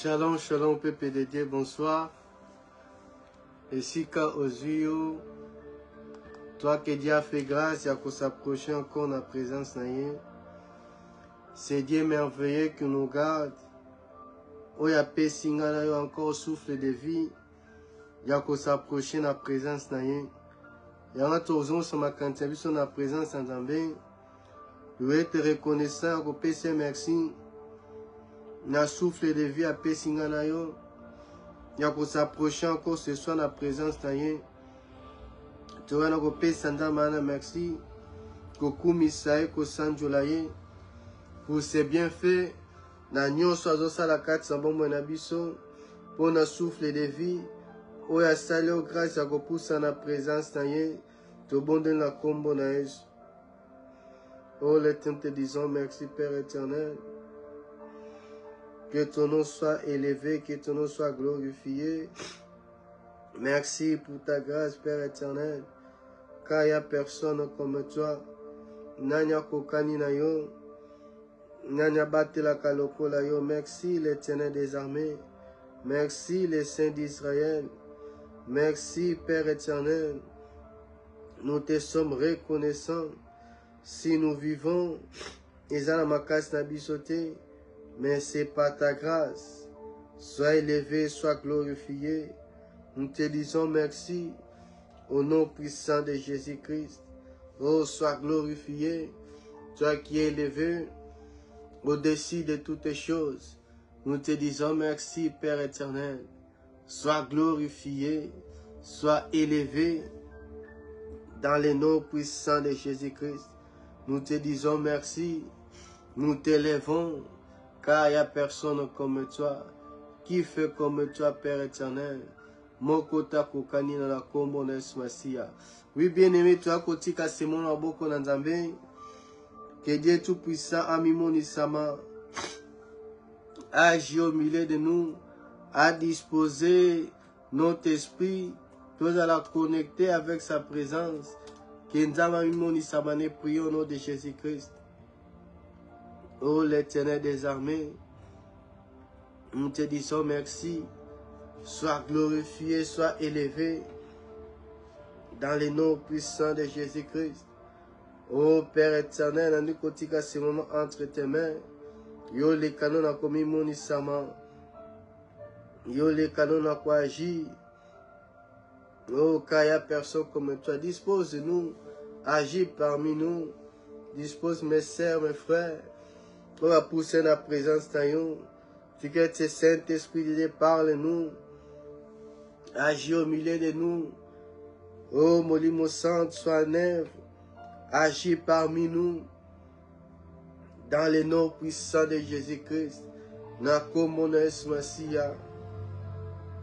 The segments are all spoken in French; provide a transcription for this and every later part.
Shalom, shalom, peuple de Dieu, bonsoir. Et si ka Ozio, toi que Dieu a fait grâce, il y a qu'on s'approcher encore de la présence de c'est Dieu merveilleux qui nous garde. Oh, il y a Pessinga, encore souffle de vie. Il y a qu'on s'approcher de la présence de Dieu. Il y a un tour sur ma cantine, sur la présence de Dieu. Je vais être reconnaissant, au PC, merci. Na souffle de vie à Pessinga na yo. Il y a qu'on s'approcher encore ce soir de la présence de Dieu. Tu vas nous Pessinga mana merci. Koku misae ko sanjolaye. Pour ses bienfaits. Na nyonso azosala kati ya bombo na biso. Pour na souffle de vie. Oyo asali o grâce ya kopusa na présence na ye. Tobonde na kombo na Yesu. Oh, l'Éternel, te disons merci, Père éternel. Que ton nom soit élevé, que ton nom soit glorifié. Merci pour ta grâce, Père éternel. Car il n'y a personne comme toi. Nanya kokani na yo. Nanya batela kaloko la yo. Merci, l'Éternel des armées. Merci, les saints d'Israël. Merci, Père éternel. Nous te sommes reconnaissants. Si nous vivons, mais c'est pas ta grâce. Sois élevé, sois glorifié. Nous te disons merci au nom puissant de Jésus-Christ. Oh, sois glorifié, toi qui es élevé au-dessus de toutes choses. Nous te disons merci, Père éternel. Sois glorifié, sois élevé dans le nom puissant de Jésus-Christ. Nous te disons merci, nous t'élèvons, car il n'y a personne comme toi, qui fait comme toi, Père éternel. Mokota kokani na la kombo na Masia. Oui, bien-aimé, toi, kotika semon na boko na Nzambe, que Dieu Tout-Puissant a mis mon isama, a agi au milieu de nous, a disposé notre esprit, tous à la connecter avec sa présence. Que nous prions au nom de Jésus-Christ. Oh, l'Éternel des armées, nous te disons merci. Sois glorifié, sois élevé dans le nom puissant de Jésus-Christ. Oh, Père éternel, nous kotika ce moment entre tes mains. Yo les canons a commis mon isama. Yo les canons a quoi agir. Oh, car il n'y a personne comme toi. Dispose de nous. Agis parmi nous. Dispose mes sœurs, mes frères. On va pousser la présence de nous. Tu que tes Saint-Esprit de Dieu parle-nous. Agis au milieu de nous. Oh, Molimo Sainte, sois neuf. Agis parmi nous. Dans le nom puissant de Jésus-Christ. Nakomones Masia.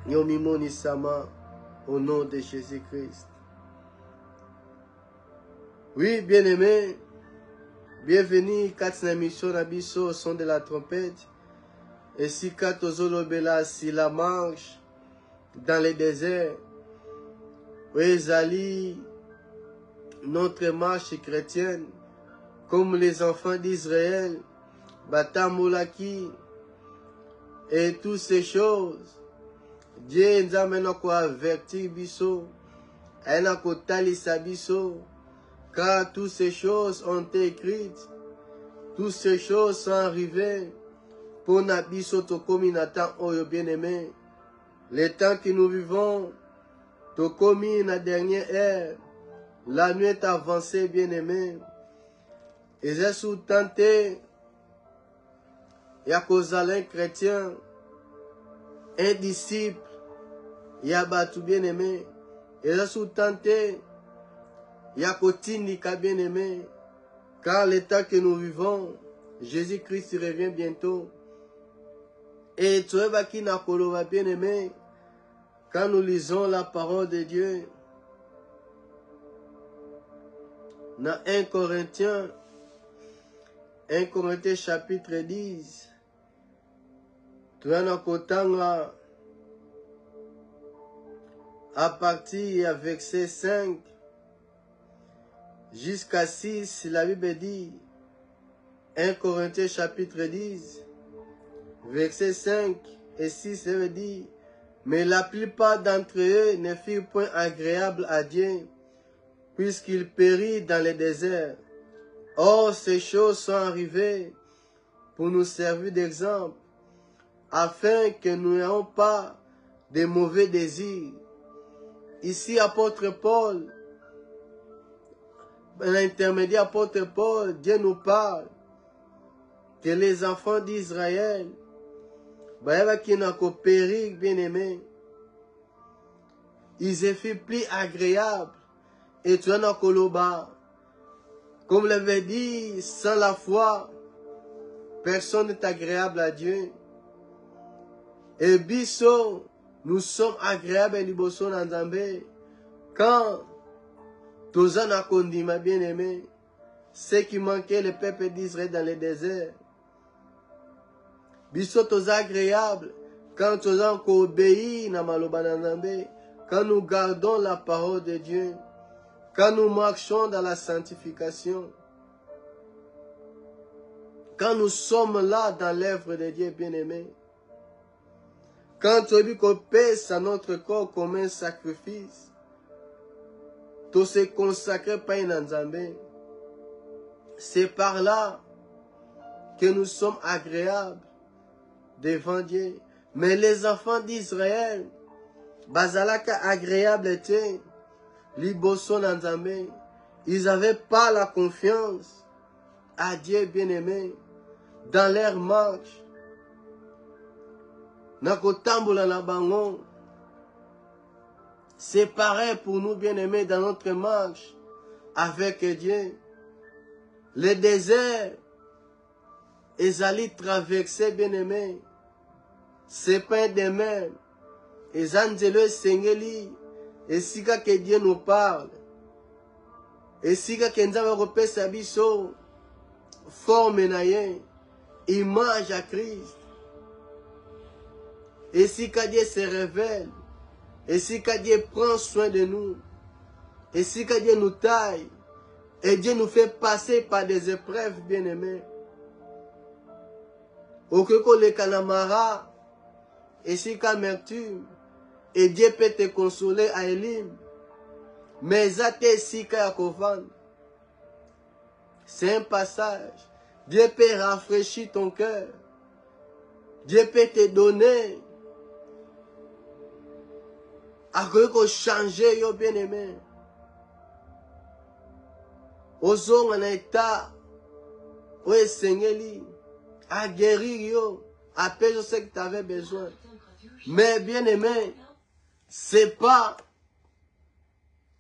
Yomimoni Sama. Au nom de Jésus-Christ. Oui, bien-aimés, bienvenue à cette émission au son de la trompette. Et si Katozolobela, si la marche dans le désert, oui, Zali, notre marche chrétienne, comme les enfants d'Israël, Batamolaki, et toutes ces choses. Dieu nous a maintenant averti biso, elle a kotalisa biso, car toutes ces choses ont été écrites, toutes ces choses sont arrivées pour nabiso tokomi na temps oyo bien-aimé. Le temps que nous vivons, tokomi na dernière ère, la nuit est avancée bien-aimé. Et j'ai sous-tenté, yakozala un chrétien, un disciple, Yabatu bien-aimé, et je suis tenté, Yakotindika bien-aimé, car l'état que nous vivons, Jésus-Christ revient bientôt. Et Tsoebaki Nakolova bien-aimé, quand nous lisons la parole de Dieu, dans 1 Corinthiens chapitre 10, tu as un kotanga, à partir du verset 5 jusqu'à 6, la Bible dit, 1 Corinthiens chapitre 10, verset 5 et 6, ça veut dire, mais la plupart d'entre eux ne furent point agréables à Dieu, puisqu'ils périrent dans le désert. Or, ces choses sont arrivées pour nous servir d'exemple, afin que nous n'ayons pas de mauvais désirs. Ici, apôtre Paul, l'intermédiaire apôtre Paul, Dieu nous parle que les enfants d'Israël, qui n'ont péri, bien aimé, ils étaient plus agréables. Et tu en as coloba. Comme l'avait dit, sans la foi, personne n'est agréable à Dieu. Et biso, nous sommes agréables à Liboso Nzambe. Quand tous en a condimé, bien aimé, ce qui manquait le peuple d'Israël dans le désert. Biso tous agréables quand tous en obéi na maloba Nzambe. Quand nous gardons la parole de Dieu. Quand nous marchons dans la sanctification. Quand nous sommes là dans l'œuvre de Dieu bien-aimé. Quand tu dis qu'on pèse à notre corps comme un sacrifice. Tout se consacre par Nzambe. C'est par là que nous sommes agréables devant Dieu. Mais les enfants d'Israël, bazalaka agréable était, liboso Nzambe, ils n'avaient pas la confiance à Dieu bien-aimé dans leur marche. Nakotambula na bango. C'est pareil pour nous bien-aimés dans notre marche avec Dieu. Le désert, ils allaient traverser bien-aimés. C'est pas des mers. Et Angelo Sengeli. Et si que Dieu nous parle. Et si que Nzambe repère biso forme naye, image à Christ. Et si que Dieu se révèle. Et si que Dieu prend soin de nous. Et si que Dieu nous taille. Et Dieu nous fait passer par des épreuves bien-aimées. Au que le Kanamara. Et si qu'amertume. Et Dieu peut te consoler à Elim. Mais c'est un passage. Dieu peut rafraîchir ton cœur. Dieu peut te donner. À changer, yo bien-aimé. Ozo en état. Où est Seigneur? À guérir, yo. Appelle ce que tu avais besoin. Mais bien-aimé, c'est pas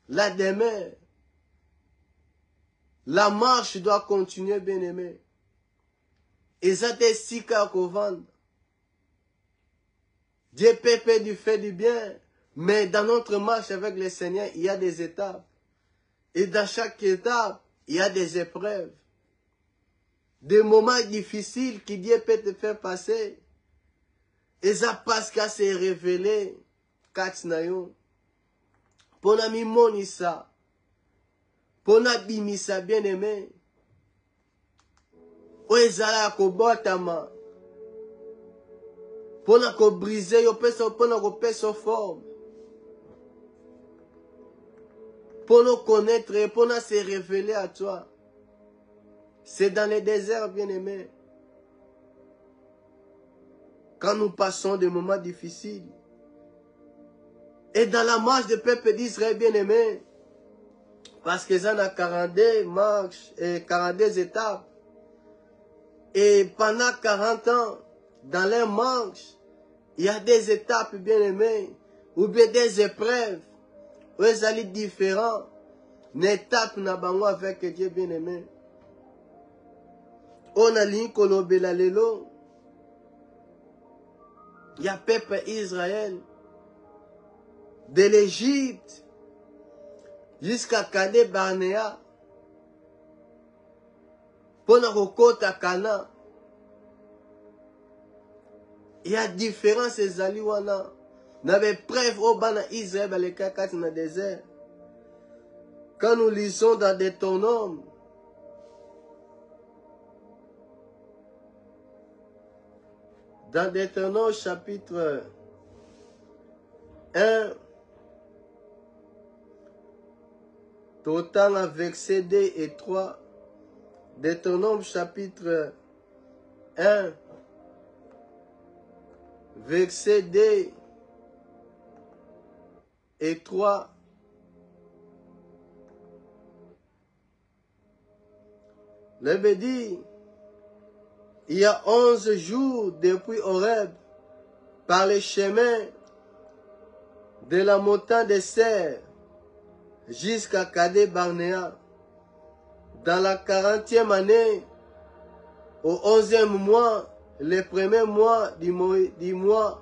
la demeure. La marche doit continuer, bien-aimé. Et ça t'est si qu'à vendre. Dieu peut faire du bien. Mais dans notre marche avec le Seigneur, il y a des étapes. Et dans chaque étape, il y a des épreuves. Des moments difficiles que Dieu peut te faire passer. Et ça parce qu'à se révéler. Katsnayon. Pona mi monisa. Pona bimisa bien-aimé. Oezala ko botama. Pona ko briser yo peso pona ko peso forme. Pour nous connaître et pour nous se révéler à toi. C'est dans les déserts, bien-aimés. Quand nous passons des moments difficiles. Et dans la marche du peuple d'Israël, bien-aimés. Parce qu'ils en ont 42 marches et 42 étapes. Et pendant 40 ans, dans les marches, il y a des étapes, bien-aimés. Ou bien des épreuves. Où ils allaient différents. Une étape na bango avec Dieu bien-aimé. On a ligne kolobela lelo. Il y a peuple Israël. De l'Égypte. Jusqu'à Kade Barnea. Pona kokota Kana. Il y a différents ezali wana. N'avait preuve au bana Israël dans les kakati dans le désert. Quand nous lisons dans Deutéronome, Dans Deutéronome chapitre 1, total verset 2 et 3. Deutéronome chapitre 1, verset 2 et 3. Le Bible dit, il y a 11 jours depuis Horeb, par les chemins de la montagne des Serres jusqu'à Kadé Barnéa, dans la 40e année, au 11e mois, le premier mois du mois,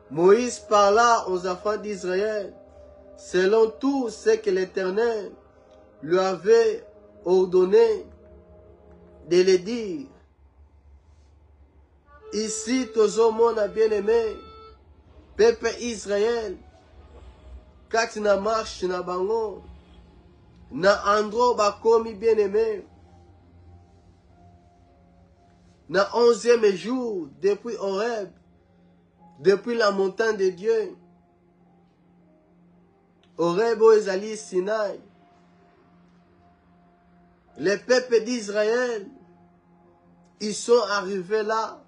Moïse parla aux enfants d'Israël, selon tout ce que l'Éternel lui avait ordonné de le dire. Ici, toujours mon bien-aimé, peuple Israël, quand tu marches na bango, na endroit bakomi bien-aimé, na 11e jour, depuis Horeb, depuis la montagne de Dieu, Horeb ou Ezali Sinaï, les peuples d'Israël, ils sont arrivés là,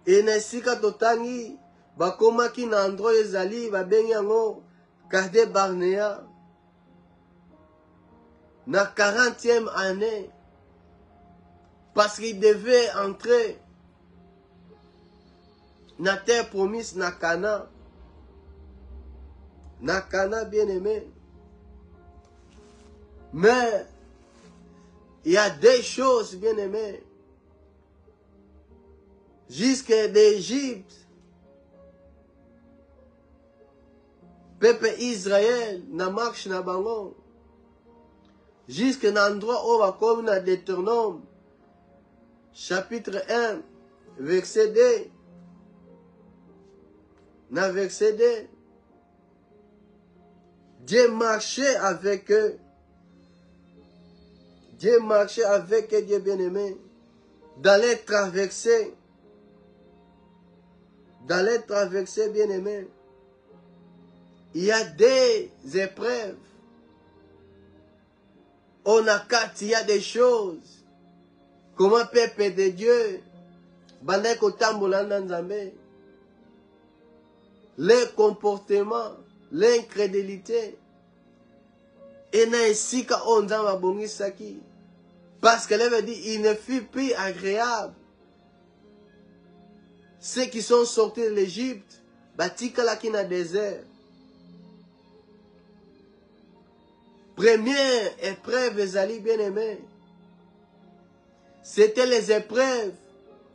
et nesika totangi, bakomaki na endroit Ezali, babengi yango, Kadé Barnéa, na 40e année, parce qu'il devait entrer na terre promise, na Cana bien aimé. Mais il y a des choses bien aimées. Jusque d'Égypte, peuple Israël na marche na bango, jusque na endroit où va comme na Deutéronome, chapitre 1, verset 2, na verset 2, Dieu marchait avec eux. Dieu marchait avec eux, Dieu bien-aimé, dans les traversées. Dans les traversées bien-aimées, il y a des épreuves. On a quatre, il y a des choses. Comment peuple de Dieu, les comportements, l'incrédulité, et na esika onzamba bongisaki, parce qu'elle avait dit, il ne fut plus agréable. Ceux qui sont sortis de l'Égypte, batika la qui na désert. Première épreuve, les alliés bien-aimés, c'était les épreuves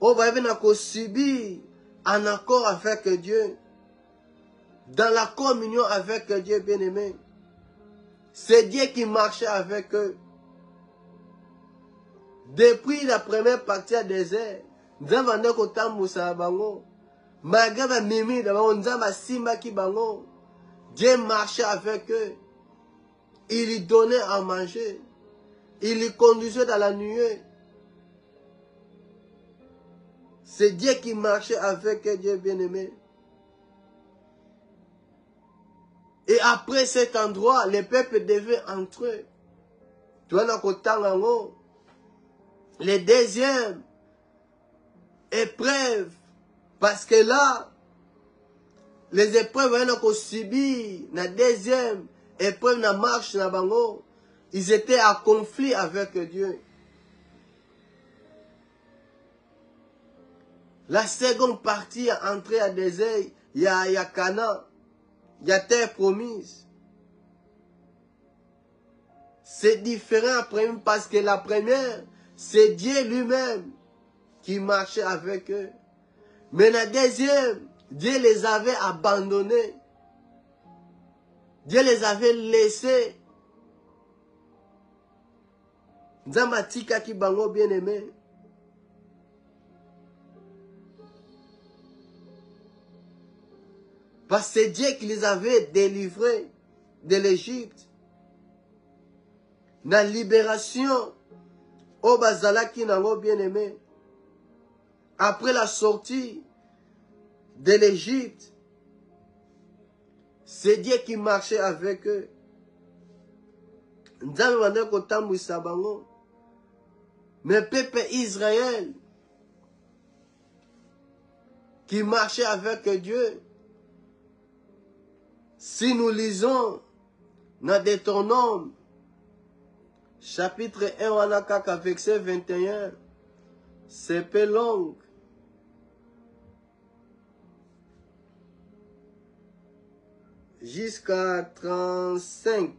où on va subir en accord avec Dieu, dans la communion avec Dieu bien-aimé. C'est Dieu qui marchait avec eux. Depuis la première partie à désert, Nzamba kotambusa bango, magaba mimi da bango, Nzamba simba ki bango. Dieu marchait avec eux. Il lui donnait à manger. Il lui conduisait dans la nuée. C'est Dieu qui marchait avec Dieu bien-aimé. Et après cet endroit, les peuples devaient entrer. Tu vois, les deuxièmes épreuves. Parce que là, les épreuves qu'on subit, la deuxième épreuve, la marche, la bango, ils étaient en conflit avec Dieu. La seconde partie, entrée à désert, il y a Cana, il y a terre promise. C'est différent parce que la première, c'est Dieu lui-même qui marchait avec eux. Mais la deuxième, Dieu les avait abandonnés. Dieu les avait laissés. Nzamatika ki bango bien-aimé. Parce que c'est Dieu qui les avait délivrés de l'Égypte. Dans la libération, au bazalaki nango bien-aimé. après la sortie de l'Égypte, c'est Dieu qui marchait avec eux. Mais peuple Israël qui marchait avec Dieu, si nous lisons dans Deutéronome, chapitre 1, verset 21, c'est peu long. Jusqu'à 35.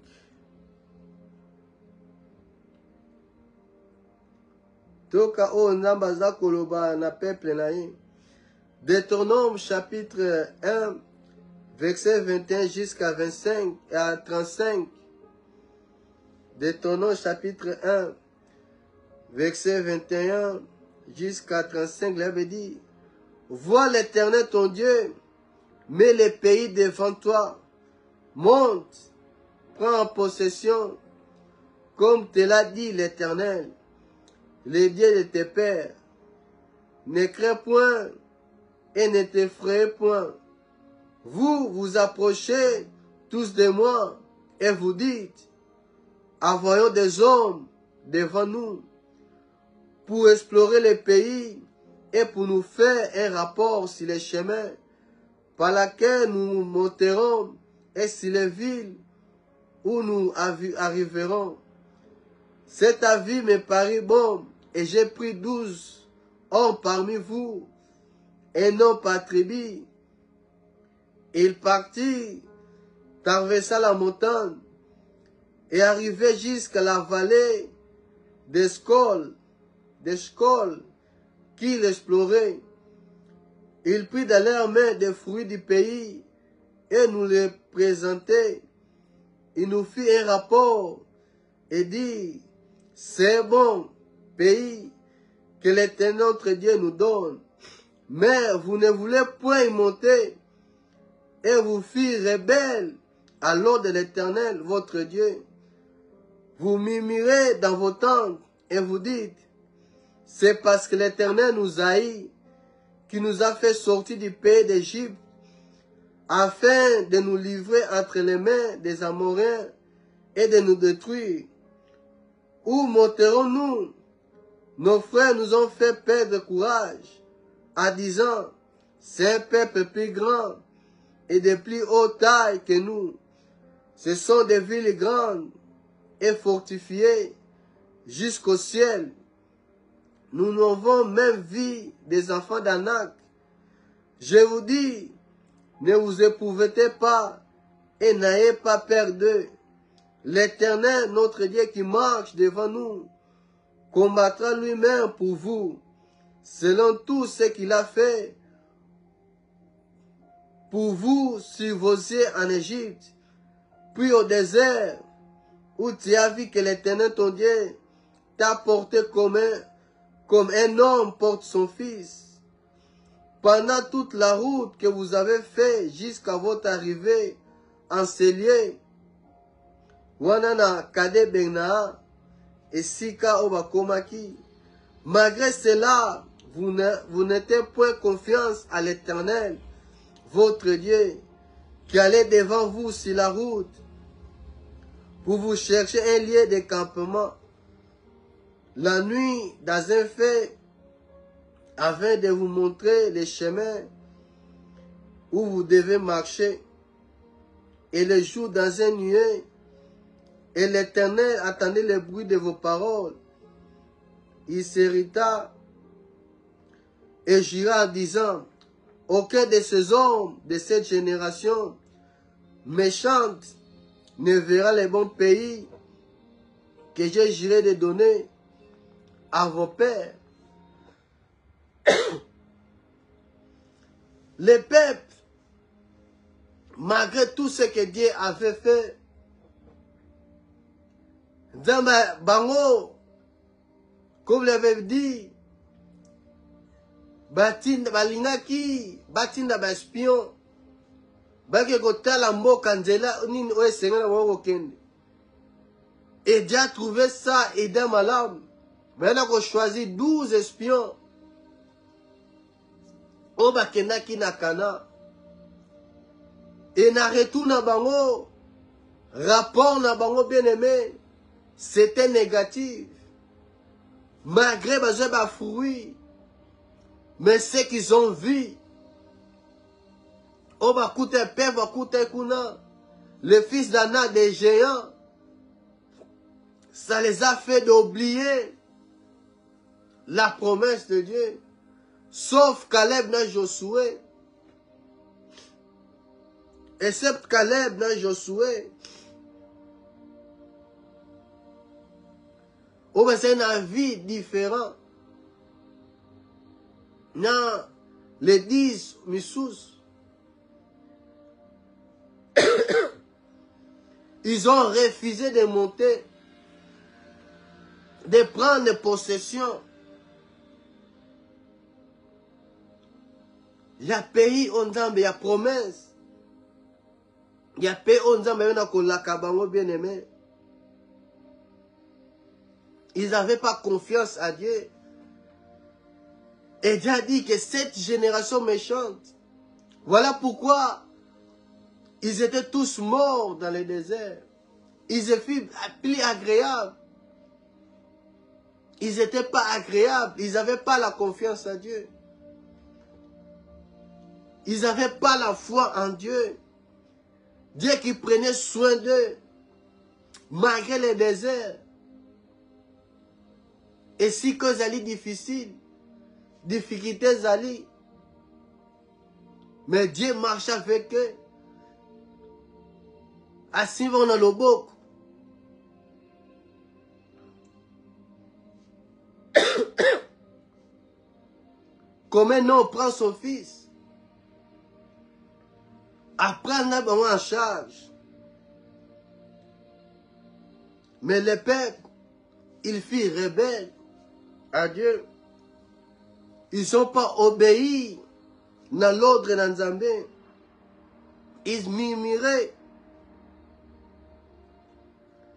Toka o nambaza koloba na peuple na ye. Deutéronome chapitre 1, verset 21 jusqu'à 25 et à 35. Deutéronome chapitre 1, verset 21 jusqu'à 35, là veut dire, vois l'Éternel ton Dieu, mets les pays devant toi, monte, prends en possession, comme te l'a dit l'Éternel, le Dieu de tes pères. Ne crains point et ne t'effrayez point. Vous vous approchez tous de moi et vous dites, envoyons des hommes devant nous pour explorer les pays et pour nous faire un rapport sur les chemins par lesquels nous monterons et sur les villes où nous arriverons. Cet avis me parut bon et j'ai pris 12 hommes parmi vous et non par tribu. Il partit, traversa la montagne et arrivait jusqu'à la vallée d'Escol, qu'il explorait. Il prit dans leurs mains des fruits du pays et nous les présentait. Il nous fit un rapport et dit, c'est bon pays que l'Éternel notre Dieu nous donne. Mais vous ne voulez point y monter et vous firent rebelles à l'ordre de l'Éternel votre Dieu. Vous murmurez dans vos tentes et vous dites, c'est parce que l'Éternel nous haït, qui nous a fait sortir du pays d'Égypte, afin de nous livrer entre les mains des Amoréens et de nous détruire. Où monterons-nous? Nos frères nous ont fait perdre courage, en disant, c'est un peuple plus grand et de plus haute taille que nous. Ce sont des villes grandes et fortifiées jusqu'au ciel. Nous n'avons même vu des enfants d'Anak. Je vous dis, ne vous épouvantez pas et n'ayez pas peur d'eux. L'Éternel, notre Dieu qui marche devant nous, combattra lui-même pour vous, selon tout ce qu'il a fait pour vous sur vos yeux en Égypte, puis au désert, où tu as vu que l'Éternel, ton Dieu, t'a porté comme un homme porte son fils. Pendant toute la route que vous avez fait jusqu'à votre arrivée en ces lieux, Wanana Kade Benaa et Sika Obakomaki, malgré cela, vous n'êtes point confiance à l'Éternel, votre Dieu, qui allait devant vous sur la route, pour vous chercher un lieu de campement, la nuit dans un fait, afin de vous montrer les chemins où vous devez marcher, et le jour dans un nuée, et l'Éternel attendait le bruit de vos paroles. Il s'irrita et jura en disant, aucun de ces hommes de cette génération méchante ne verra le bon pays que j'ai juré de donner à vos pères. Le peuple, malgré tout ce que Dieu avait fait, dans Bango, comme l'avait dit, balinaki, batinda ba espion, baki kotala mboka nzela nini oye sengana wako kende. Et Dieu a trouvé ça et d'un malade. Maintenant qu'on choisit 12 espions O bakendaki na Kana. Et na retour na bango, rapport na bango bien aimé, c'était négatif. Malgré les fruits, mais ce qu'ils ont vu, oh bah coûte père, bah coûte kuna, le fils d'Anna des géants, ça les a fait d'oublier la promesse de Dieu. Sauf Caleb dans Josué. Excepte Caleb dans Josué. Oh bah c'est une vie différente. Non, les 10 Missous. Ils ont refusé de monter, de prendre possession. Il y a pays Onzambe, il y a promesse. Il y a pays Onzambe, il y a Kolakabango bien aimé. Ils n'avaient pas confiance à Dieu. Et Dieu a dit que cette génération méchante, voilà pourquoi ils étaient tous morts dans le désert. Ils étaient plus agréables. Ils n'étaient pas agréables. Ils n'avaient pas la confiance à Dieu. Ils n'avaient pas la foi en Dieu. Dieu qui prenait soin d'eux, malgré les déserts. Et si que ça allait difficile, difficultés allaient. Mais Dieu marche avec eux. Ainsi on a le bok. Comme un homme prend son fils. Après, on a en charge. Mais le peuple, il fit rebelle à Dieu. Ils n'ont pas obéi dans l'ordre de Nzambé. Ils murmuraient.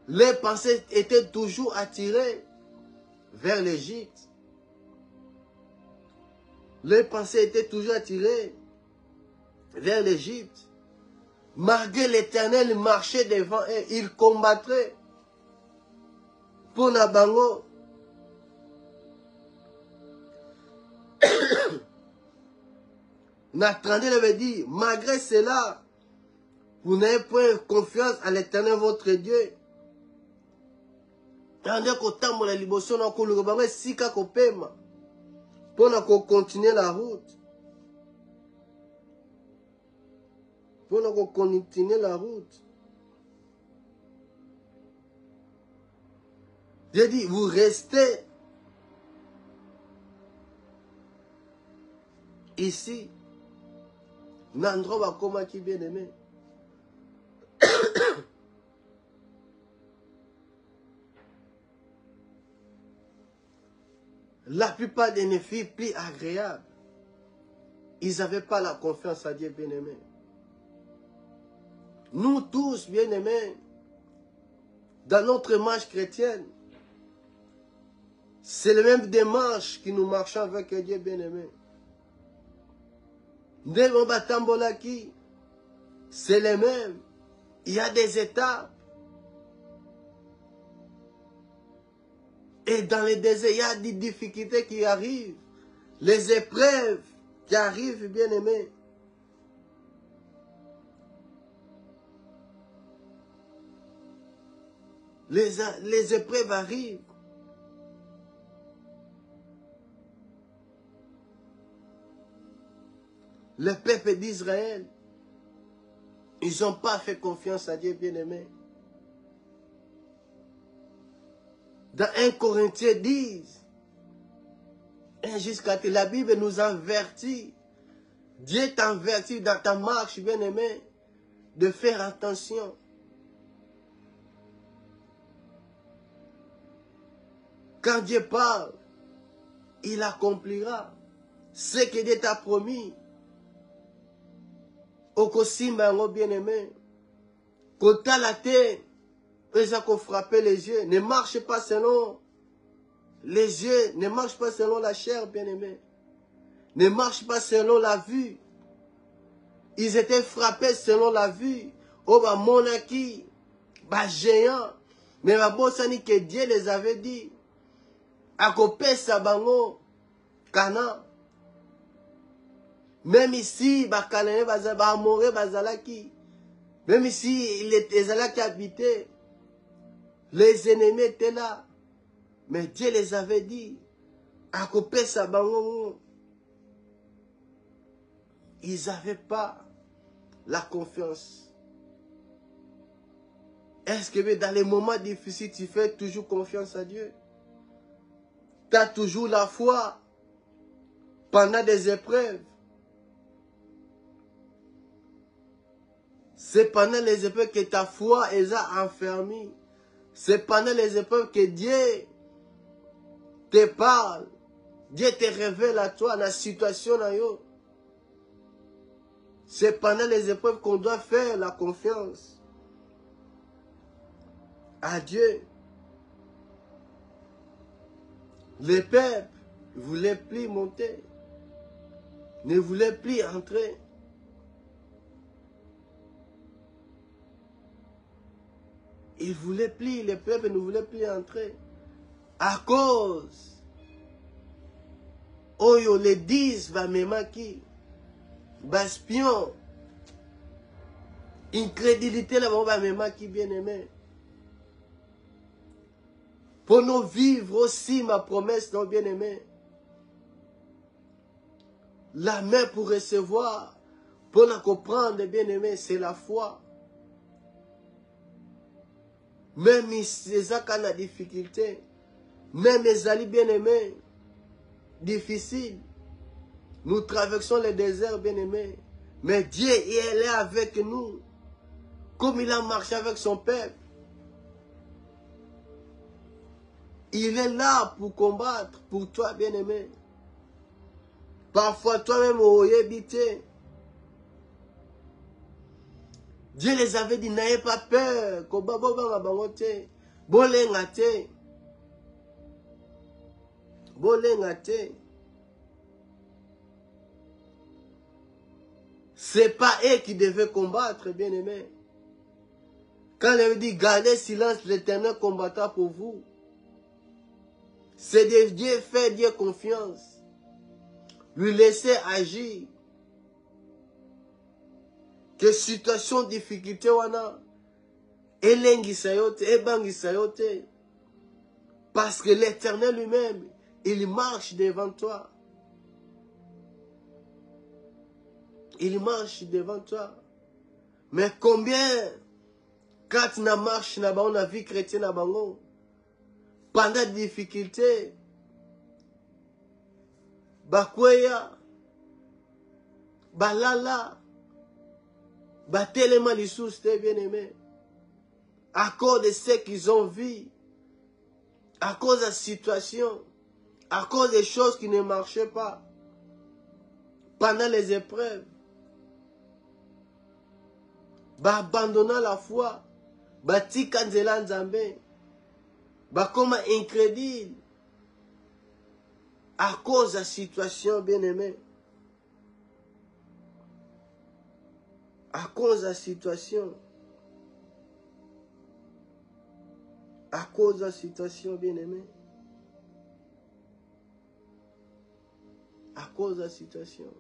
Les pensées étaient toujours attirées vers l'Égypte. Les pensées étaient toujours attirées vers l'Égypte. Malgré l'Éternel marchait devant eux, il combattrait pour Nabango. Nathanaël avait dit, malgré cela, vous n'avez point confiance à l'Éternel votre Dieu. Tandis qu'au temps où la libération n'a pas si qu'à copema pour continuer la route. Pour continuer la route. J'ai dit, vous restez ici. N'endroit va comme qui bien aimé. La plupart des filles plus agréables, ils n'avaient pas la confiance à Dieu bien aimé. Nous tous bien aimés, dans notre marche chrétienne, c'est le même démarche qui nous marchons avec Dieu bien aimé. C'est le même. Il y a des étapes. Et dans les déserts, il y a des difficultés qui arrivent. Les épreuves qui arrivent, bien aimés. Les épreuves arrivent. Le peuple d'Israël, ils n'ont pas fait confiance à Dieu, bien-aimé. Dans 1 Corinthiens 10, jusqu'à la Bible nous avertit, Dieu t'avertit dans ta marche, bien-aimé, de faire attention. Quand Dieu parle, il accomplira ce que Dieu t'a promis. Okosimba ngo bien-aimé. Kota la terre, ça qu'on frapper les yeux. Ne marche pas selon les yeux, ne marche pas selon la chair, bien-aimé. ne marchent pas selon la vue. Ils étaient frappés selon la vue. Oh, bah, monaki, bah, géant. Mais bah, bon, ça ni que Dieu les avait dit. À côté, ça, bango, Cana. Même ici, bah, Canané, bah, Amoré, bah, Zalaki. Même ici, les Zalaki habitaient. Les ennemis étaient là. Mais Dieu les avait dit. À côté, ça, bango, ils n'avaient pas la confiance. Est-ce que dans les moments difficiles, tu fais toujours confiance à Dieu? Tu as toujours la foi pendant des épreuves. C'est pendant les épreuves que ta foi est enfermée. C'est pendant les épreuves que Dieu te parle. Dieu te révèle à toi dans la situation. C'est pendant les épreuves qu'on doit faire la confiance à Dieu. Les peuples ne voulaient plus monter, ne voulaient plus entrer. Ils voulaient plus, les peuples ne voulaient plus entrer. À cause, Oyo les 10 va me maki, baspion, incrédulité là va me maki bien aimé. Pour nous vivre aussi ma promesse, non bien aimé. La main pour recevoir, pour la comprendre, bien aimé, c'est la foi. Même si ça quand la difficulté, même les alliés bien aimés, difficiles, nous traversons les déserts bien aimés. Mais Dieu, il est avec nous, comme il a marché avec son peuple. Il est là pour combattre pour toi, bien-aimé. Parfois, toi-même, au habité. Dieu les avait dit, n'ayez pas peur. C'est pas eux qui devaient combattre, bien-aimé. Quand il avait dit, gardez silence, l'Éternel combattra pour vous. C'est de Dieu, faire Dieu confiance. Lui laisser agir. Que situation, difficulté, wana. Elengi sayote, ebangi sayote. Parce que l'Éternel lui-même, il marche devant toi. Il marche devant toi. Mais combien, quand tu marches dans la vie chrétienne, pendant des difficultés, bakweya, balala, batelema lissous, bien aimé. À cause de ce qu'ils ont vu, à cause de la situation, à cause des choses qui ne marchaient pas, pendant les épreuves, abandonnant la foi, tika nzela nzambe, comme incrédule, à cause de la situation, bien aimé. À cause de la situation. À cause de la situation, bien aimé. À cause de la situation.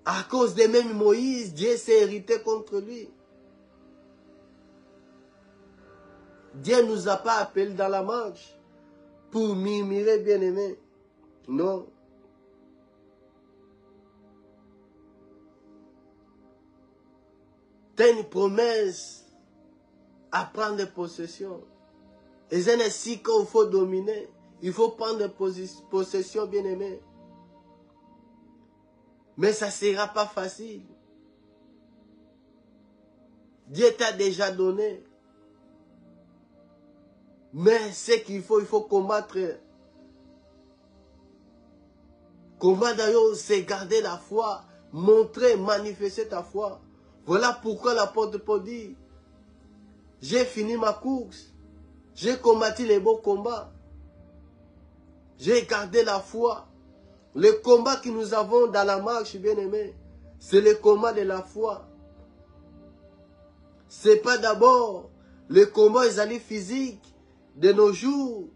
À cause de même Moïse, Dieu s'est hérité contre lui. Dieu ne nous a pas appelés dans la marche pour murmurer, bien aimé. Non. Tu as une promesse à prendre possession. Et c'est ainsi qu'il faut dominer. Il faut prendre possession, bien aimé. Mais ça ne sera pas facile. Dieu t'a déjà donné. Mais ce qu'il faut, il faut combattre. Combattre d'ailleurs, c'est garder la foi. Montrer, manifester ta foi. Voilà pourquoi l'apôtre Paul dit, j'ai fini ma course. J'ai combattu les beaux combats. J'ai gardé la foi. Le combat que nous avons dans la marche, bien-aimé, c'est le combat de la foi. Ce n'est pas d'abord le combat physique de nos jours.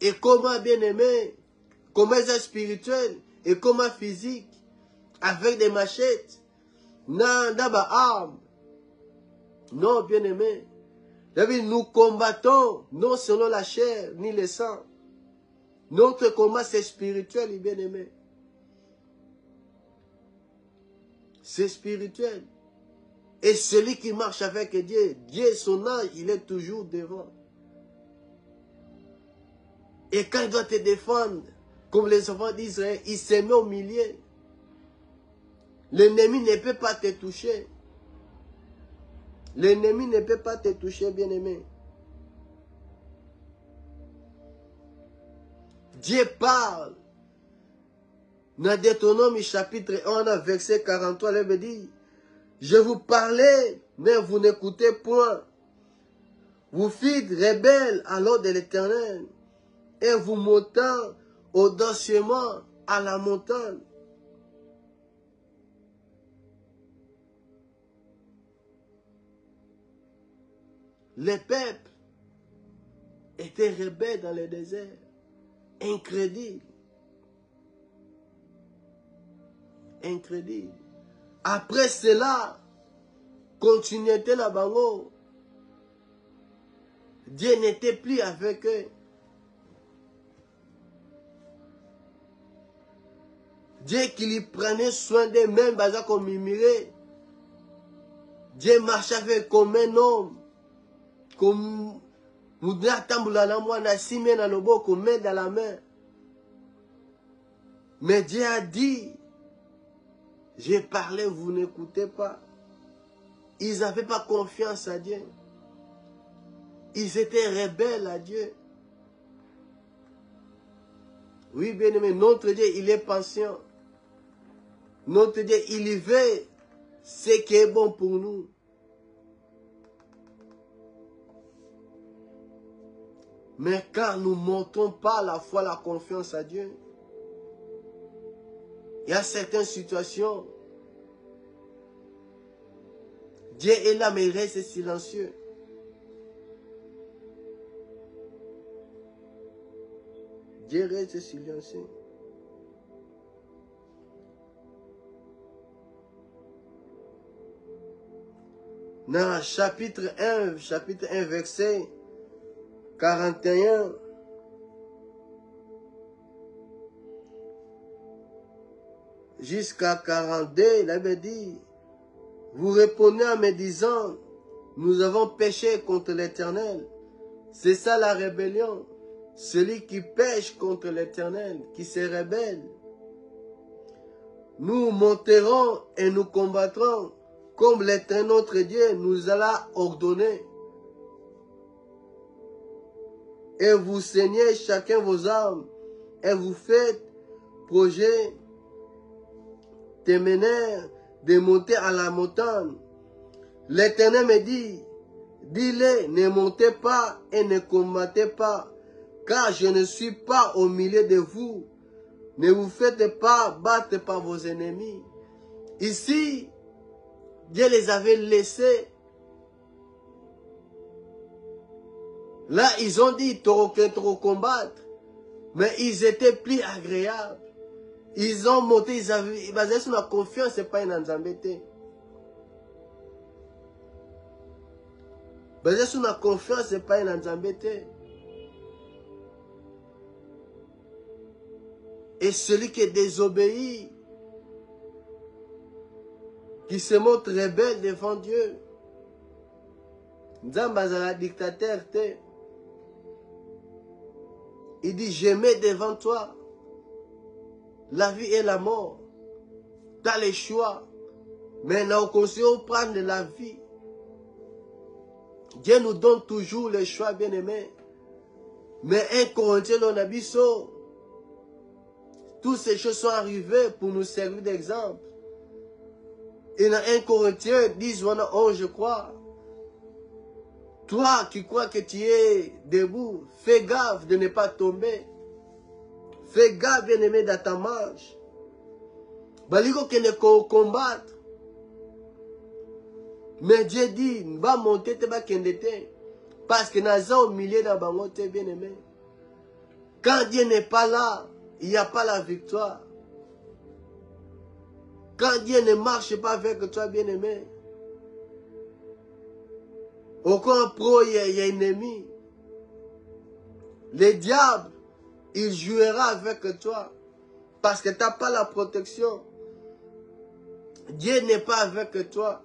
Et combat bien-aimé, combat spirituel et combat physique avec des machettes. Non, armes. Non, bien-aimé. Nous combattons non selon la chair ni le sang. Notre combat, c'est spirituel, bien-aimé. C'est spirituel. Et celui qui marche avec Dieu, Dieu, son ange, il est toujours devant. Et quand il doit te défendre, comme les enfants d'Israël, il se met au milieu. L'ennemi ne peut pas te toucher. L'ennemi ne peut pas te toucher, bien-aimé. Dieu parle. Dans Deutéronome chapitre 1, verset 43, il veut dire, je vous parlais, mais vous n'écoutez point. Vous fîtes rebelle à l'ordre de l'Éternel, et vous montant audacieusement à la montagne. Les peuples étaient rebelles dans le désert. Incrédible. Incrédible. Après cela, continuité la bango. Dieu n'était plus avec eux. Dieu qui lui prenait soin d'eux, même baza comme mimirer. Dieu marchait avec comme un homme. Comme Moudra Tamboula na moi, na simé na lobo, comme main dans la main. Mais Dieu a dit, j'ai parlé, vous n'écoutez pas. Ils n'avaient pas confiance à Dieu. Ils étaient rebelles à Dieu. Oui, bien aimé, notre Dieu, il est patient. Notre Dieu, il y veut ce qui est bon pour nous. Mais quand nous ne montrons pas la foi, la confiance à Dieu, il y a certaines situations, Dieu est là, mais il reste silencieux. Dieu reste silencieux. Dans chapitre 1, verset 41, jusqu'à 42, il avait dit, vous répondez en me disant, nous avons péché contre l'Éternel. C'est ça la rébellion. Celui qui pêche contre l'Éternel, qui se rebelle. Nous monterons et nous combattrons, comme l'Éternel notre Dieu nous a ordonné. Et vous saignez chacun vos armes, et vous faites projet téménaire de monter à la montagne. L'Éternel me dit, dis-le, ne montez pas et ne combattez pas, car je ne suis pas au milieu de vous. Ne vous faites pas battre par vos ennemis. Ici, Dieu les avait laissés. Là, ils ont dit, trop combattre. Mais ils étaient plus agréables. Ils ont monté, ils basaient sur la confiance, c'est pas une enzambété. Basé sur la confiance, c'est pas une enzambété. Et celui qui est désobéi, qui se montre rebelle devant Dieu, Nzambazala dictateur, il dit, je mets devant toi la vie et la mort. Tu as le choix. Mais nous conseillons prendre la vie. Dieu nous donne toujours le choix, bien-aimé. Mais 1 Corinthiens, on a dit ça. Toutes ces choses sont arrivées pour nous servir d'exemple. Et dans 1 Corinthiens 10, 11, je crois. Toi qui crois que tu es debout, fais gaffe de ne pas tomber. Fais gaffe, bien-aimé, dans ta marche. Baliko qui ne combattre. Mais Dieu dit, va monter, te va kendete. Parce que naza au milieu d'un bango, t'es bien-aimé. Quand Dieu n'est pas là, il n'y a pas la victoire. Quand Dieu ne marche pas avec toi, bien-aimé, aucun pro, il y a un ennemi. Le diable, il jouera avec toi. Parce que tu n'as pas la protection. Dieu n'est pas avec toi.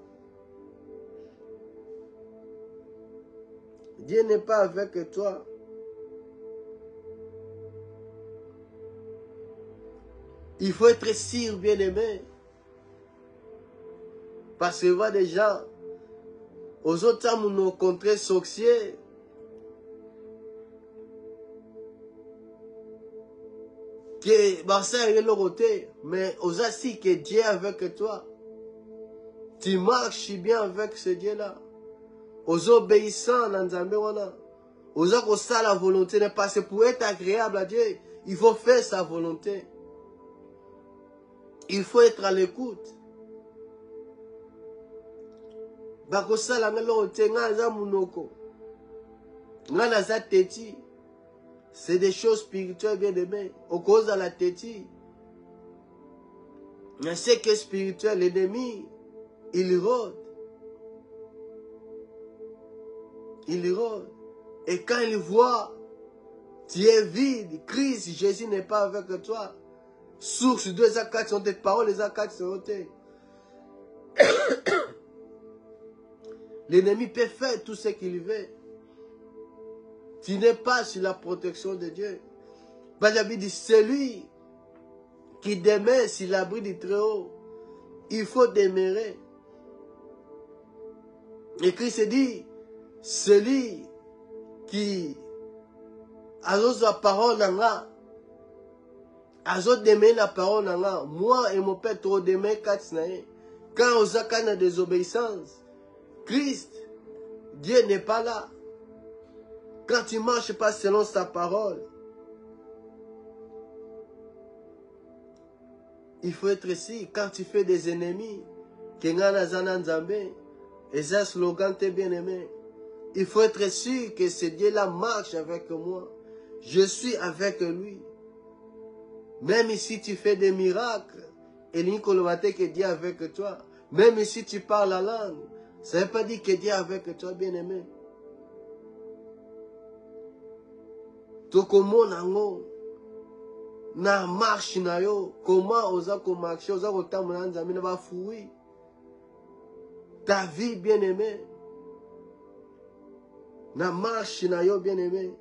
Dieu n'est pas avec toi. Il faut être sûr, bien-aimé. Parce que voit des gens, aux autres temps, nous rencontrons sorciers. Que bah, ça est le côté, mais aux assis que Dieu est avec toi. Tu marches bien avec ce Dieu-là. Aux obéissants dans Nzambe wana. Aux qui ça la volonté n'est pas pour être agréable à Dieu. Il faut faire sa volonté. Il faut être à l'écoute. Bako sala ngalo te ngaza munoko. Ngana za teti. C'est des choses spirituelles bien aimées. Au cause de la tétie. Mais c'est que spirituel, l'ennemi, il rôde. Il rôde. Et quand il voit, tu es vide, Christ, Jésus n'est pas avec toi. Source 2 à 4 sont tes paroles, les A4 sont tes. L'ennemi peut faire tout ce qu'il veut. Tu n'es pas sur la protection de Dieu. Benjamin dit, celui qui demeure sur l'abri du Très-Haut, il faut demeurer. Et Christ dit, celui qui a la parole dans la, a demeure la parole dans la, moi et mon père trop demeure quatre naïs. Quand on a une désobéissance, Christ, Dieu n'est pas là. Quand tu ne marches pas selon sa parole, il faut être ici. Quand tu fais des ennemis, et ça slogan t'es bien aimé. Il faut être sûr que ce Dieu-là marche avec moi. Je suis avec lui. Même si tu fais des miracles, et que Dieu est avec toi. Même si tu parles la langue, ça ne veut pas dire que Dieu est avec toi, bien aimé. Tokomo nango na marche na yo, comment osa ko marcher, osa ko tamona nzambe na ba fui. Ta vie bien aimé. Na marche na yo bien aimé.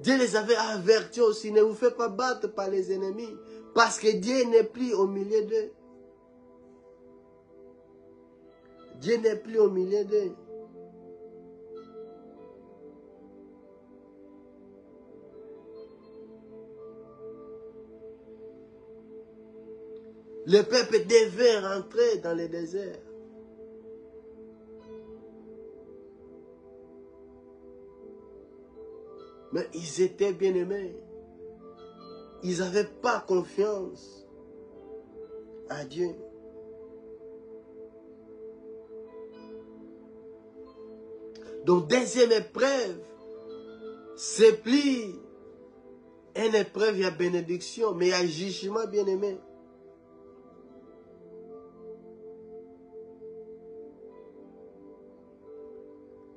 Dieu les avait avertis aussi, ne vous faites pas battre par les ennemis, parce que Dieu n'est plus au milieu d'eux. Dieu n'est plus au milieu d'eux. Le peuple devait rentrer dans le désert. Mais ils étaient bien aimés. Ils n'avaient pas confiance à Dieu. Donc, deuxième épreuve, c'est plus une épreuve, il y a bénédiction, mais il y a jugement bien aimé.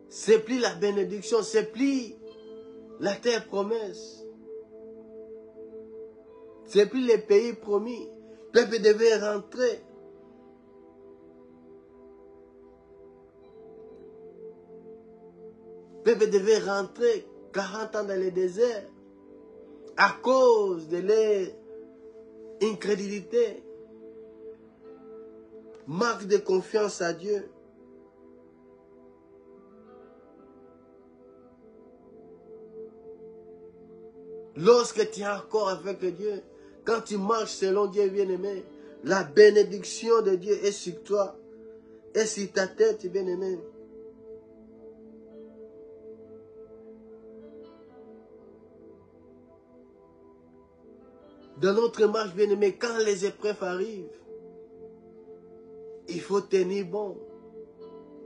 C'est plus la bénédiction, c'est plus la terre promesse. C'est plus les pays promis. Le peuple devait rentrer. Le peuple devait rentrer 40 ans dans le désert à cause de leur incrédulité. Manque de confiance à Dieu. Lorsque tu es encore avec Dieu, quand tu marches selon Dieu bien-aimé, la bénédiction de Dieu est sur toi, est sur ta tête bien-aimé. Dans notre marche, bien-aimé, quand les épreuves arrivent, il faut tenir bon.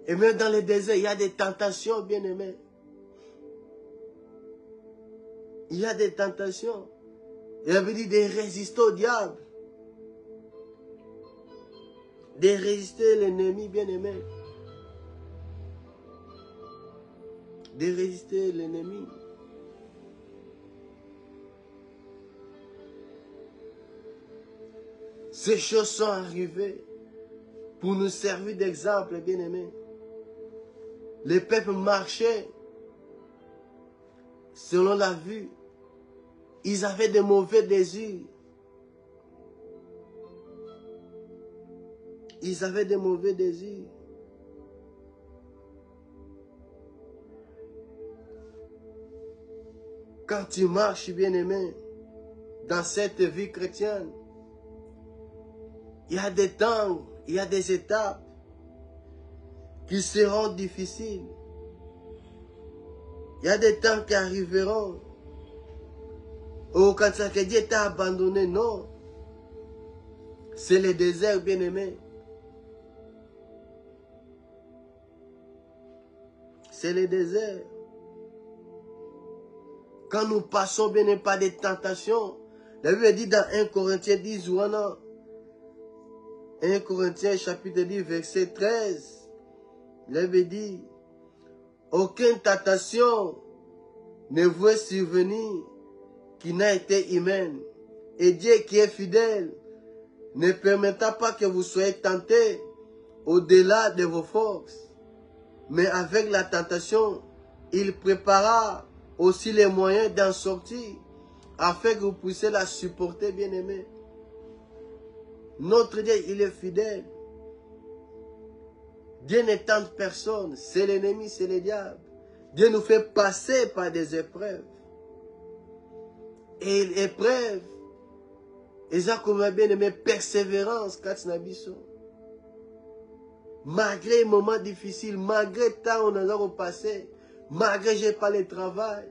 Et même dans le désert, il y a des tentations, bien-aimé. Il y a des tentations. Il avait dit de résister au diable. De résister l'ennemi, bien-aimé. De résister l'ennemi. Ces choses sont arrivées pour nous servir d'exemple, bien-aimé. Les peuples marchaient selon la vue. Ils avaient de mauvais désirs. Ils avaient de mauvais désirs. Quand tu marches, bien-aimé, dans cette vie chrétienne, il y a des temps, il y a des étapes qui seront difficiles. Il y a des temps qui arriveront. Oh, quand ça que Dieu t'a abandonné, non. C'est le désert, bien-aimé. C'est le désert. Quand nous passons, bien-aimé, par des tentations, la Bible dit dans 1 Corinthiens 10, ou 1 Corinthiens chapitre 10, verset 13, la Bible dit, aucune tentation ne vous est survenue qui n'a été humaine. Et Dieu qui est fidèle ne permettra pas que vous soyez tentés au-delà de vos forces. Mais avec la tentation, il prépara aussi les moyens d'en sortir afin que vous puissiez la supporter, bien-aimés. Notre Dieu, il est fidèle. Dieu ne tente personne. C'est l'ennemi, c'est le diable. Dieu nous fait passer par des épreuves. Et l'épreuve, ils ont comme bien-aimé persévérance, malgré les moments difficiles, malgré le temps où nous avons passé, malgré que je n'ai pas le travail,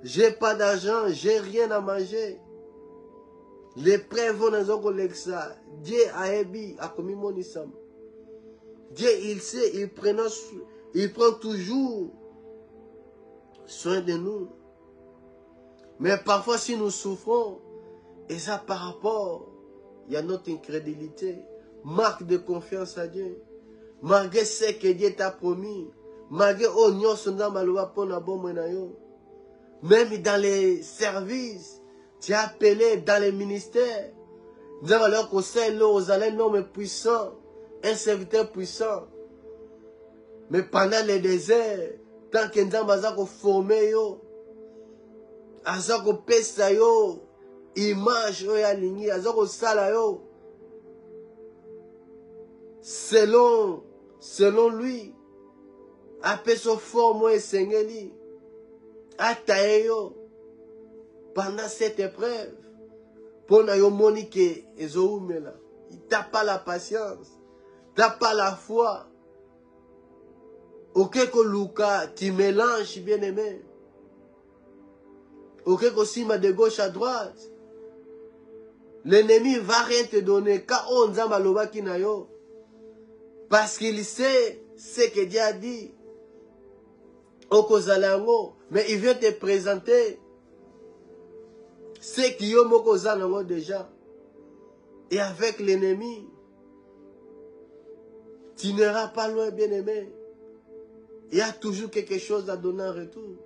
je n'ai pas d'argent, je n'ai rien à manger. L'épreuve, nous avons l'exa. Dieu a ébi, a commis mon isam. Dieu, il sait, il prend toujours soin de nous. Mais parfois, si nous souffrons, et ça par rapport, il y a notre incrédulité, marque de confiance à Dieu. Malgré ce que Dieu t'a promis, malgré même dans les services, tu es appelé dans les ministères, nous avons alors qu'au sein aux un homme puissant, un serviteur puissant. Mais pendant les déserts, tant que nous avons formé, azako pesa yo image oyo alingi azako sala yo selon lui apeso forme oyo esengeli ataye yo pendant cette épreuve pona yo moni ke ezoumela. T'as pas la patience, t'as pas la foi. Ok que Luka tu mélanges, bien aimé. Ok, Kosima de gauche à droite. L'ennemi va rien te donner. Quand on zamba loba kinayo. Parce qu'il sait ce que Dieu a dit. Okozalango. Mais il vient te présenter ce qui est mokozalango déjà. Et avec l'ennemi, tu n'iras pas loin, bien aimé. Il y a toujours quelque chose à donner en retour.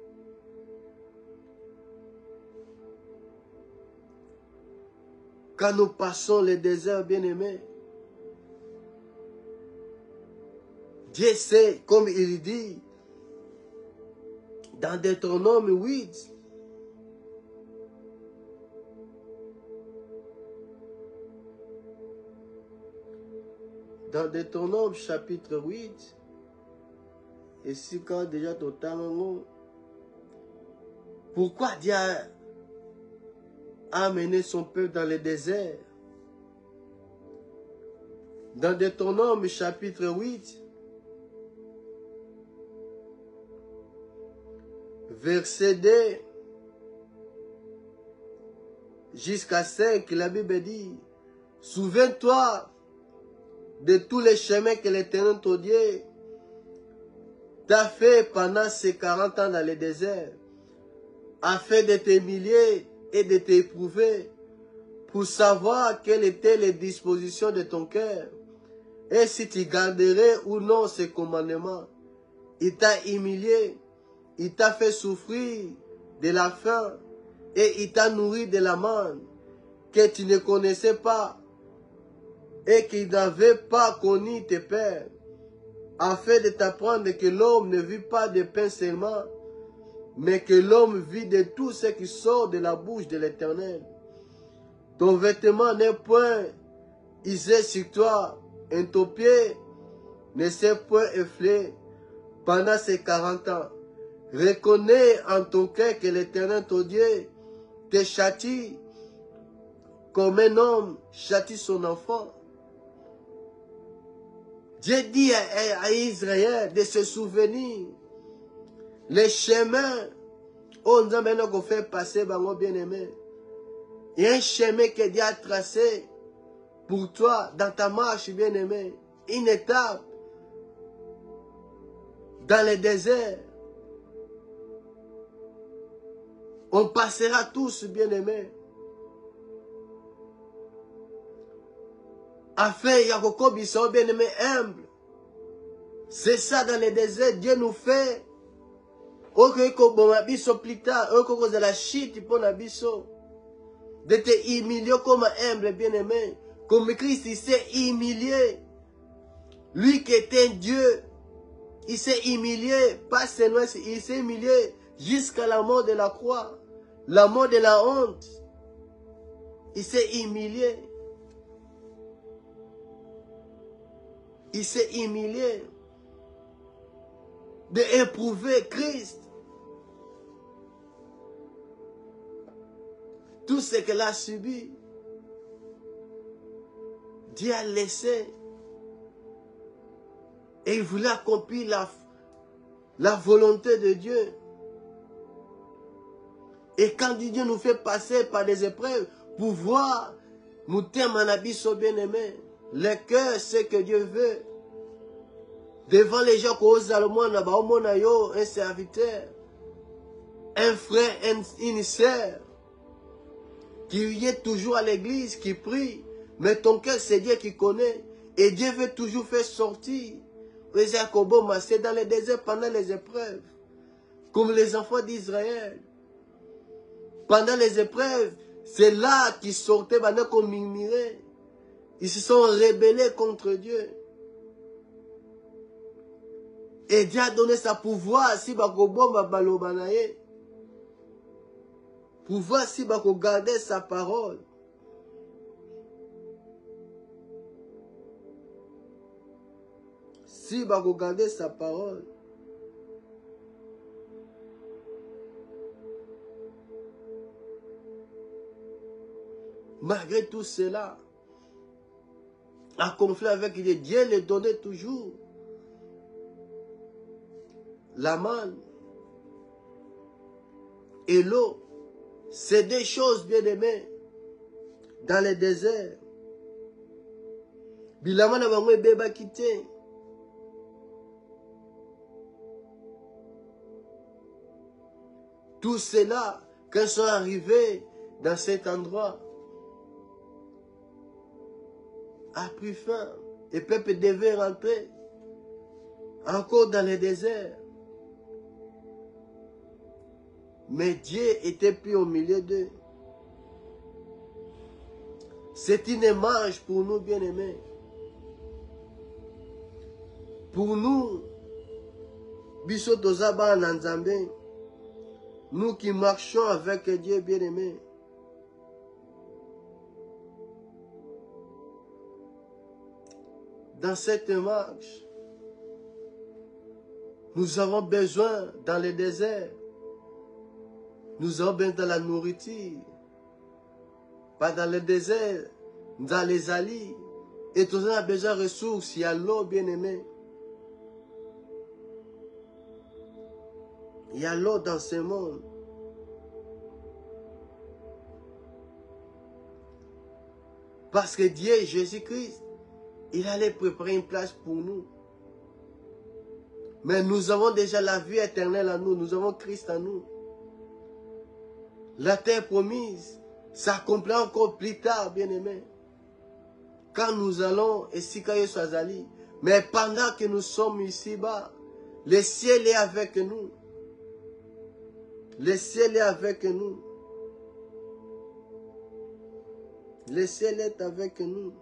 Quand nous passons les déserts, bien-aimés, Dieu sait, comme il dit, dans Deutéronome 8, dans Deutéronome chapitre 8, et si quand déjà totalement, pourquoi Dieu a amené son peuple dans le désert? Dans Deutéronome chapitre 8, verset 2, jusqu'à 5, la Bible dit, souviens-toi de tous les chemins que l'Éternel ton Dieu t'a fait pendant ces 40 ans dans le désert, afin de t'humilier et de t'éprouver, pour savoir quelles étaient les dispositions de ton cœur, et si tu garderais ou non ses commandements. Il t'a humilié, il t'a fait souffrir de la faim, et il t'a nourri de la manne que tu ne connaissais pas, et qui n'avait pas connu tes pères, afin de t'apprendre que l'homme ne vit pas de pain seulement, mais que l'homme vit de tout ce qui sort de la bouche de l'Éternel. Ton vêtement n'est point usé sur toi, et ton pied ne s'est point efflé pendant ces 40 ans. Reconnais en ton cœur que l'Éternel, ton Dieu, te châtie comme un homme châtie son enfant. Dieu dit à Israël de se souvenir les chemins où nous avons fait passer, bien-aimé. Il y a un chemin que Dieu a tracé pour toi dans ta marche, bien-aimé. Une étape dans le désert. On passera tous, bien-aimés. Afin, il y a beaucoup de bien-aimés humbles. C'est ça dans le désert, Dieu nous fait. Plus tard, de la chute pour l'abisso. De te humilier comme humble, bien-aimé. Comme Christ, il s'est humilié. Lui qui était un Dieu, il s'est humilié, pas seulement, il s'est humilié jusqu'à la mort de la croix, la mort de la honte. Il s'est humilié. Il s'est humilié d'éprouver Christ. Tout ce qu'elle a subi, Dieu a laissé. Et il voulait accomplir la volonté de Dieu. Et quand Dieu nous fait passer par des épreuves, pour voir, nous t'aimons en abysso bien-aimé. Le cœur, c'est que Dieu veut. Devant les gens qui osent le monde, un serviteur, un frère, une sœur, qui est toujours à l'église, qui prie. Mais ton cœur, c'est Dieu qui connaît. Et Dieu veut toujours faire sortir. C'est dans les déserts pendant les épreuves. Comme les enfants d'Israël. Pendant les épreuves, c'est là qu'ils sortaient, pendant qu'on murmurait. Ils se sont rebellés contre Dieu. Et Dieu a donné sa pouvoir si pouvoir si garder sa parole. Si garder sa parole. Malgré tout cela, en conflit avec Dieu, Dieu les donnait toujours la manne et l'eau. C'est des choses bien aimées dans le désert. Bilama na bango ebeba kité. Tout cela, quand ils sont arrivés dans cet endroit, a pris faim. Et le peuple devait rentrer encore dans le désert. Mais Dieu était plus au milieu d'eux. C'est une image pour nous, bien-aimés. Pour nous, Biso Tozaba Nanzambe, nous qui marchons avec Dieu, bien-aimés. Dans cette marche, nous avons besoin dans le désert. Nous avons besoin de la nourriture. Pas dans le désert, dans les alliés. Et tout ça a besoin de ressources. Il y a l'eau, bien-aimé. Il y a l'eau dans ce monde. Parce que Dieu, Jésus-Christ, il allait préparer une place pour nous. Mais nous avons déjà la vie éternelle en nous. Nous avons Christ en nous. La terre promise s'accomplira encore plus tard, bien-aimés. Quand nous allons, et si soit allé, mais pendant que nous sommes ici-bas, le ciel est avec nous. Le ciel est avec nous. Le ciel est avec nous.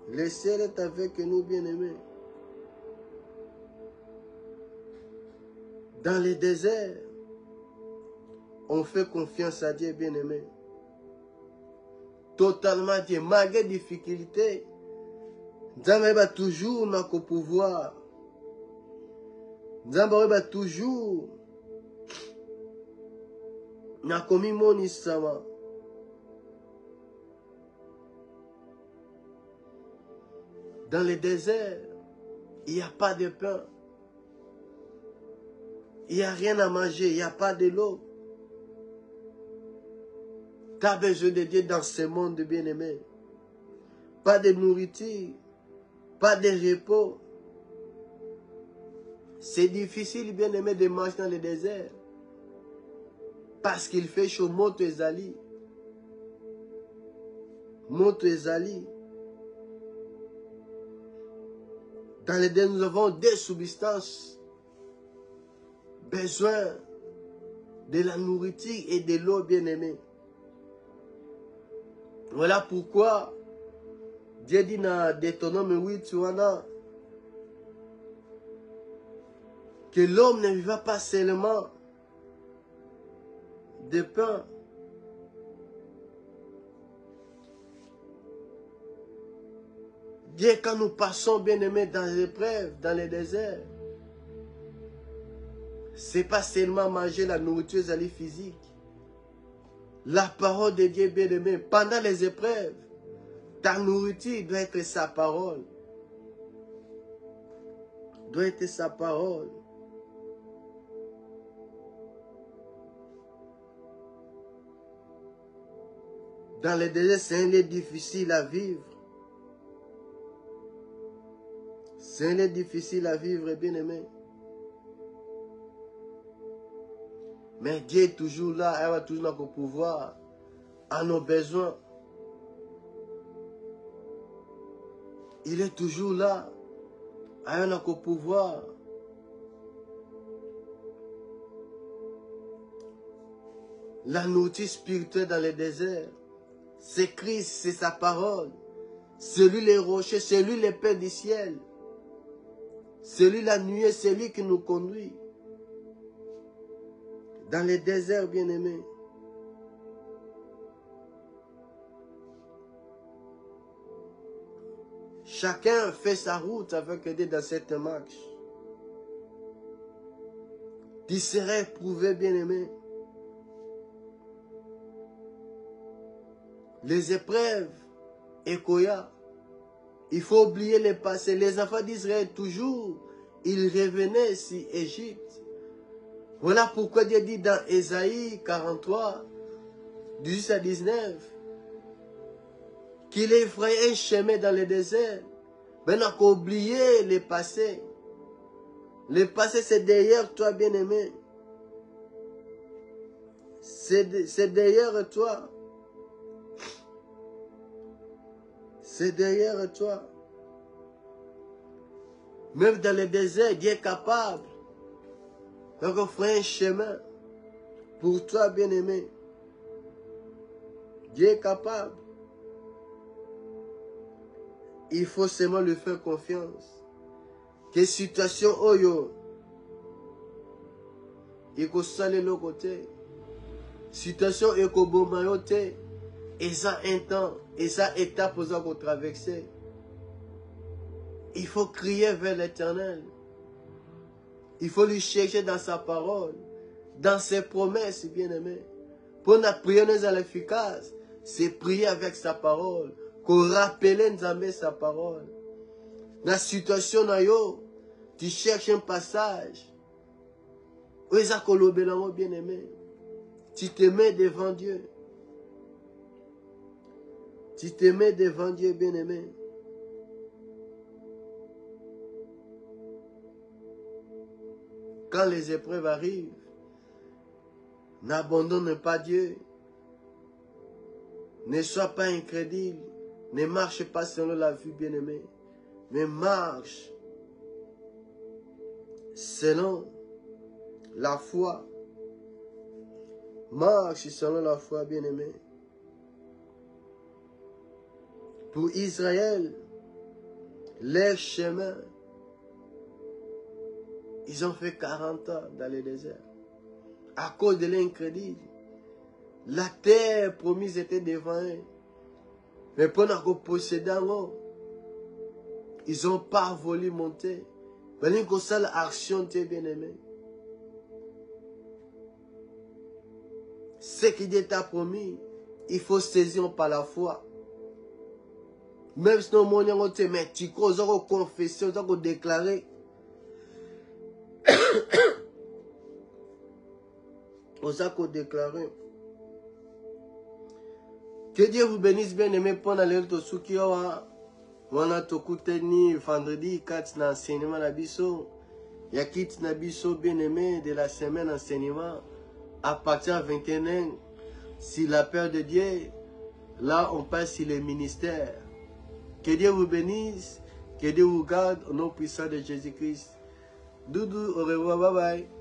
Le ciel est avec nous, bien-aimés. Dans les déserts, on fait confiance à Dieu, bien-aimé. Totalement Dieu, malgré les difficultés, Dieu va toujours notre pouvoir. Dieu va toujours na komi moni sama. Dans le désert, il n'y a pas de pain. Il n'y a rien à manger, il n'y a pas de l'eau. Tu as besoin de Dieu dans ce monde, bien-aimé. Pas de nourriture, pas de repos. C'est difficile, bien-aimé, de marcher dans le désert. Parce qu'il fait chaud, monte Ezali. Monte Ezali. Dans le désert, nous avons des substances. Besoin de la nourriture et de l'eau, bien-aimé. Voilà pourquoi Dieu dit dans Deutéronome 8, que l'homme ne vivra pas seulement de pain. Dieu, quand nous passons, bien-aimés, dans les épreuves, dans les déserts, ce n'est pas seulement manger la nourriture physique. La parole de Dieu, bien-aimé, pendant les épreuves, ta nourriture doit être sa parole. Doit être sa parole. Dans les déserts, c'est un lieu difficile à vivre. C'est un lieu difficile à vivre, bien-aimé. Mais Dieu est toujours là, il a toujours notre pouvoir, à nos besoins. Il est toujours là, à notre pouvoir. La nourriture spirituelle dans le désert, c'est Christ, c'est sa parole. C'est lui les rochers, c'est lui les pains du ciel. C'est lui la nuée, c'est lui qui nous conduit. Dans les déserts, bien-aimés. Chacun fait sa route avec Dieu dans cette marche. Tu serais éprouvé, bien-aimé. Les épreuves, Ekoya, il faut oublier le passé. Les enfants d'Israël, toujours, ils revenaient sur Égypte. Voilà pourquoi Dieu dit dans Ésaïe 43, 18 à 19, qu'il est effrayé un chemin dans le désert. Maintenant qu'on oublie le passé. Le passé, c'est derrière toi, bien-aimé. C'est derrière toi. C'est derrière toi. Même dans le désert, Dieu est capable. Donc on fera un chemin pour toi, bien-aimé. Dieu est capable. Il faut seulement lui faire confiance. Que situation oyo, il faut saler le côté. Situation éco-bombayote, et ça un temps, et ça étape pour traverser. Il faut crier vers l'Éternel. Il faut lui chercher dans sa parole, dans ses promesses, bien-aimé. Pour la prière efficace, c'est prier avec sa parole. Qu'on rappelle Nzambe sa parole. Dans la situation, tu cherches un passage. Bien-aimé. Tu te mets devant Dieu. Tu te mets devant Dieu, bien-aimé. Quand les épreuves arrivent, n'abandonne pas Dieu. Ne sois pas incrédule. Ne marche pas selon la vue, bien-aimé. Mais marche selon la foi. Marche selon la foi, bien-aimé. Pour Israël, leur chemin, ils ont fait 40 ans dans le désert. À cause de l'incrédule. La terre promise était devant eux. Mais pendant qu'on possédait, ils n'ont pas voulu monter. Mais qu'on ça l'action, bien aimé. Ce qui Dieu t'a promis, il faut saisir par la foi. Même si nous avons dit, mais tu as confessé, tu as déclaré. Vous avez déclaré. Que Dieu vous bénisse bien aimé pendant le Tosukiwa. Wana tokuteni vendredi 4 na enseignement na biso. Ya kit na biso bien aimé de la semaine enseignement. À partir de 21 si la peur de Dieu. Là on passe sur les ministères. Que Dieu vous bénisse. Que Dieu vous garde au nom puissant de Jésus-Christ. Doudou, au revoir, bye bye.